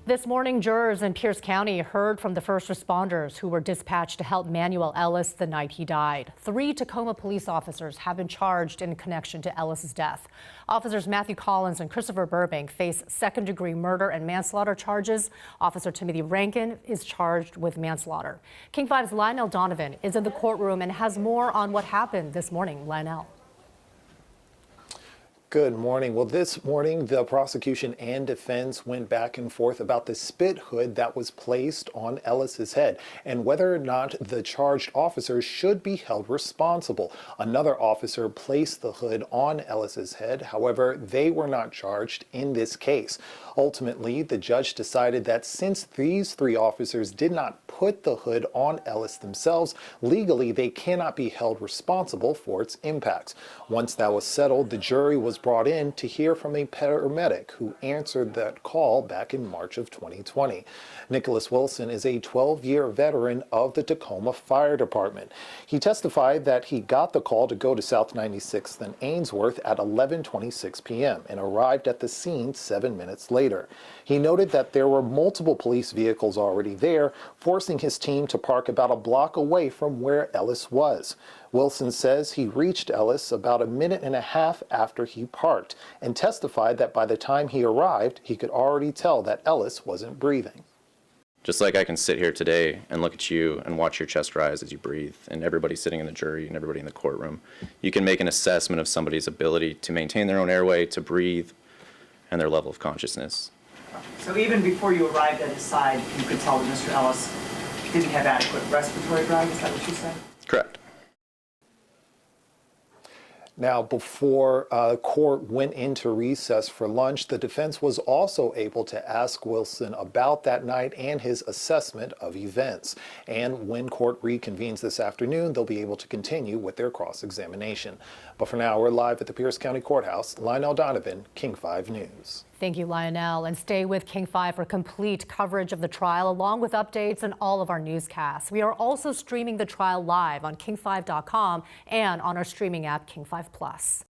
This morning, jurors in Pierce County heard from the first responders who were dispatched to help Manuel Ellis the night he died. 3 Tacoma police officers have been charged in connection to Ellis's death. Officers Matthew Collins and Christopher Burbank face second-degree murder and manslaughter charges. Officer Timothy Rankin is charged with manslaughter. King 5's Lionel Donovan is in the courtroom and has more on what happened this morning. Lionel. Good morning. Well, this morning, the prosecution and defense went back and forth about the spit hood that was placed on Ellis's head and whether or not the charged officers should be held responsible. Another officer placed the hood on Ellis's head. However, they were not charged in this case. Ultimately, the judge decided that since these 3 officers did not put the hood on Ellis themselves, legally they cannot be held responsible for its impacts. Once that was settled, the jury was brought in to hear from a paramedic who answered that call back in March of 2020. Nicholas Wilson is a 12-year veteran of the Tacoma Fire Department. He testified that he got the call to go to South 96th and Ainsworth at 11:26 p.m. and arrived at the scene 7 minutes later. He noted that there were multiple police vehicles already there, forcing his team to park about a block away from where Ellis was. Wilson says he reached Ellis about a minute and a half after he parked and testified that by the time he arrived, he could already tell that Ellis wasn't breathing. Just like I can sit here today and look at you and watch your chest rise as you breathe, and everybody sitting in the jury and everybody in the courtroom, you can make an assessment of somebody's ability to maintain their own airway, to breathe, and their level of consciousness. So even before you arrived at his side, you could tell that Mr. Ellis didn't have adequate respiratory drive, is that what you said? Correct. Now, before court went into recess for lunch, the defense was also able to ask Wilson about that night and his assessment of events. And when court reconvenes this afternoon, they'll be able to continue with their cross-examination. But for now, we're live at the Pierce County Courthouse. Lionel Donovan, King 5 News. Thank you, Lionel. And stay with King 5 for complete coverage of the trial, along with updates in all of our newscasts. We are also streaming the trial live on king5.com and on our streaming app, King 5 Plus.